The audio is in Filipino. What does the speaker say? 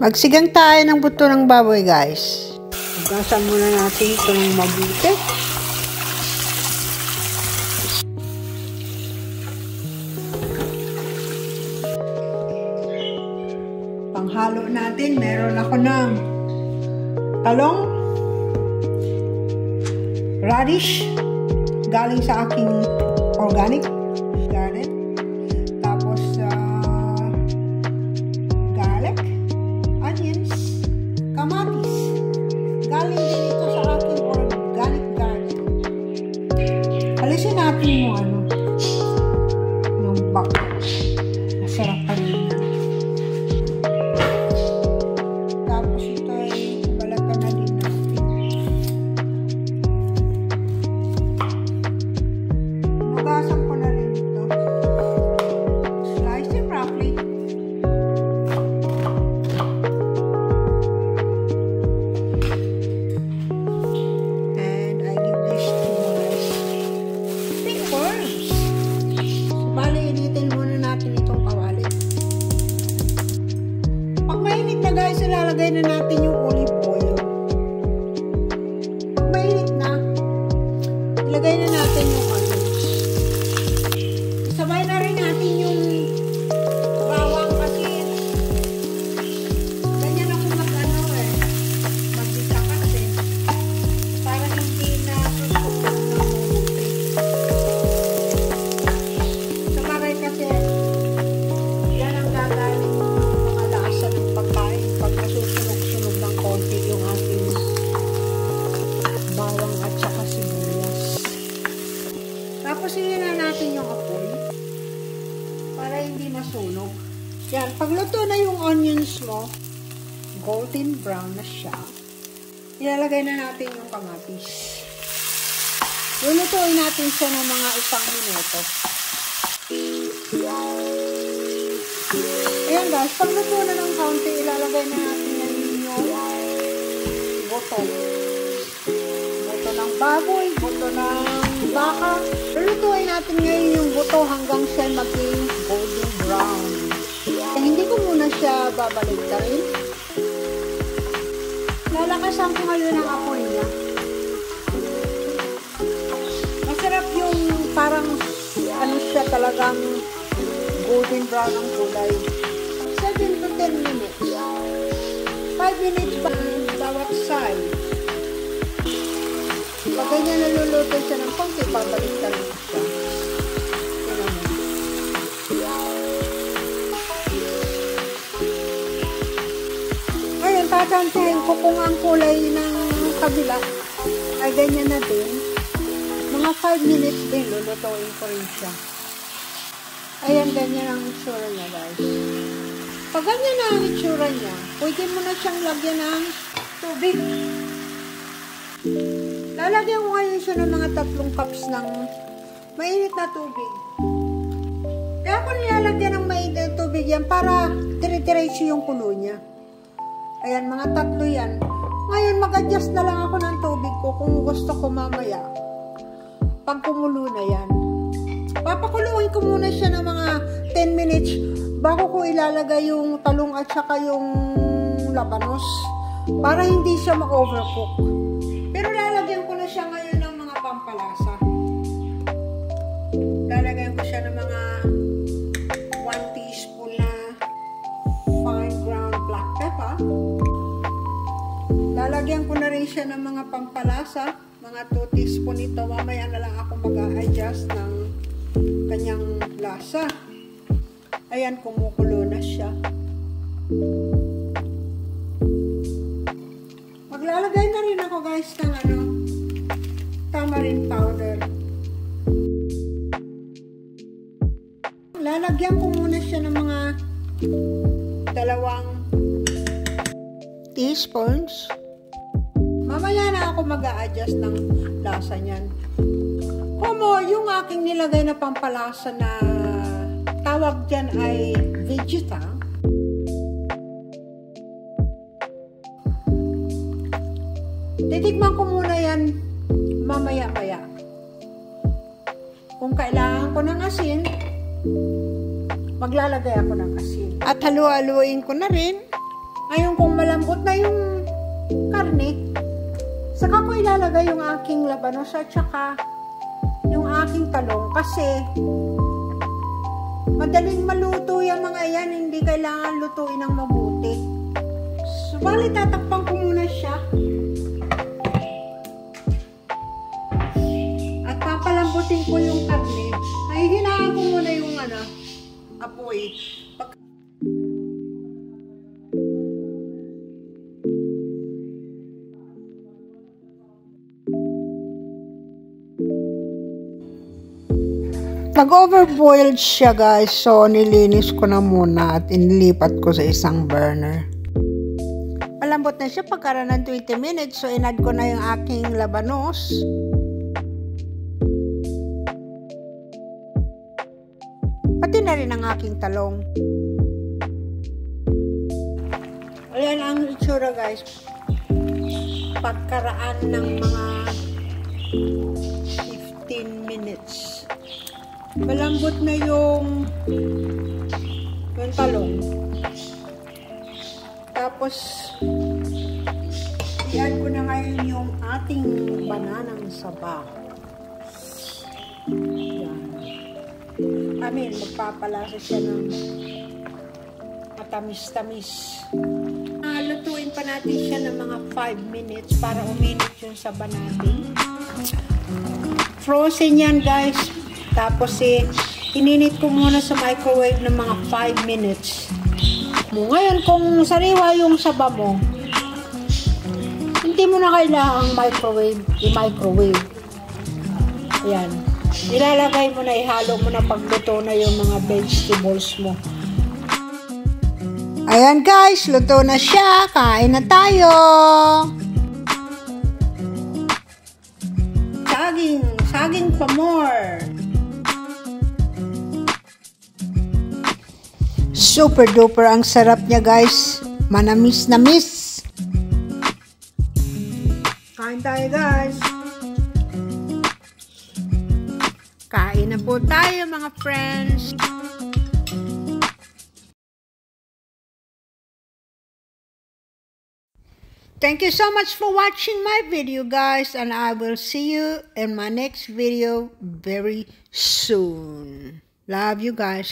Magsigang tayo ng buto ng baboy, guys. Hugasan muna natin ito ng mabuti. Panghalo natin, meron ako ng talong, radish, galing sa aking organic garden. Tapos, garlic, onions, kamatis. Galing din ito sa aking organic garden. Alisin natin yung bako. Masarap pa rin. Tapos ito ay balatan na din natin. Hugasan ko na rin ito. Slice it roughly. And I give this to my fingers. Bali, initin muna natin itong kawali. Pag mainit na, guys, ilalagay na natin yung olive oil. Pag mainit na, ilagay na natin yung onions. Isabay na rin natin yung bawang kasi ganyan ako mag-isa kasi para hindi na susukot ng mabuti. Sa bagay kasi yan ang gagaling mga lasa ng pagkain pag nasusunog-sunog ng konti yung ating bawang at saka sibuyas. Tapos hindi na natin yung apoy para hindi masunog. Yan, pagluto na yung onions mo, golden brown na siya, ilalagay na natin yung kamatis. Lulutuin natin siya ng mga 1 minuto. Ayan, guys, pag luto na ng kaunti, ilalagay na natin yung buto. Buto ng baboy, buto ng baka. Lulutuin natin ngayon yung buto hanggang siya maging golden brown. Hindi ko muna siya babaligtarin. Lalakasan ko ngayon ang apoy niya. Masarap yung parang siya talagang golden brown ang kulay. 7 to 10 minutes. 5 minutes pa bawat side. Pag ganyan naluluto siya ng konti, babaligtarin ko siya. Ngayon, tatantahin ko kung ang kulay ng kabila ay ganyan na din. Mga 5 minutes din, lulutuin ko rin siya. Ayan, ganyan ang itsura niya, guys. Pag ganyan na ang itsura niya, pwede mo na siyang lagyan ng tubig. Lalagyan ko ngayon siya ng mga 3 cups ng mainit na tubig. Kaya ako nilalagyan ng mainit na tubig yan para dire-diretso yung kulo niya. Ayan, mga 3 yan. Ngayon, mag-adjust na lang ako ng tubig ko kung gusto ko mamaya. Pag kumulo na yan. Papakuluin ko muna siya ng mga 10 minutes bago ko ilalagay yung talong at saka yung labanos para hindi siya ma-overcook. Pero lalagyan ko na siya ngayon ng mga pampalasa. Lalagyan ko siya ng mga 1 teaspoon na fine ground black pepper. Lalagyan ko na rin siya ng mga pampalasa. Mga 2 teaspoon ito. Mamaya na lang ako mag-a-adjust ng kanyang lasa. Ayan, kumukulo na siya. Maglalagay na rin ako, guys, ng tamarind powder. Lalagyan ko muna siya ng mga 2 teaspoons. Mamaya na ako mag-a-adjust ng lasa niyan. Como yung aking nilagay na pampalasa na tawag dyan ay Vegeta. Titikman ko muna yan mamaya-maya. Kung kailangan ko ng asin, maglalagay ako ng asin. At halu-haluin ko na rin Ngayon kung malambot na yung karne, saka ko ilalagay yung aking labanos at saka yung aking talong kasi madaling maluto yung mga yan, hindi kailangan lutuin ng mabuti. So, bali tatakpan ko muna siya. At papalambutin ko yung karne. Ay, hinaan ko muna yung apoy. Nag-overboiled siya guys, so nilinis ko na muna at inilipat ko sa isang burner. Malambot na siya pagkaraan ng 20 minutes, so inad ko na yung aking labanos. Pati na rin ang aking talong. Ayan ang itsura guys. Pagkaraan ng mga 15 minutes. Malambot na yung talong. Tapos, iyan ko na ngayon yung ating bananang saba. Yan. Magpapalasa siya ng matamis-tamis. Lutuin pa natin siya ng mga 5 minutes para uminit yung saba natin. Frozen yan guys. Tapos ininit ko muna sa microwave ng mga 5 minutes. Ngayon kung sariwa yung saba mo, hindi mo na kailangang i-microwave. Ayan. Ilalagay mo na, ihalo mo na pagluto na yung mga vegetables mo. Ayan guys, luto na siya. Kain na tayo. Saging pa more. Super duper ang sarap niya guys. Manamis-namis. Kain tayo guys. Kain na po tayo mga friends. Thank you so much for watching my video guys, and I will see you in my next video very soon. Love you guys.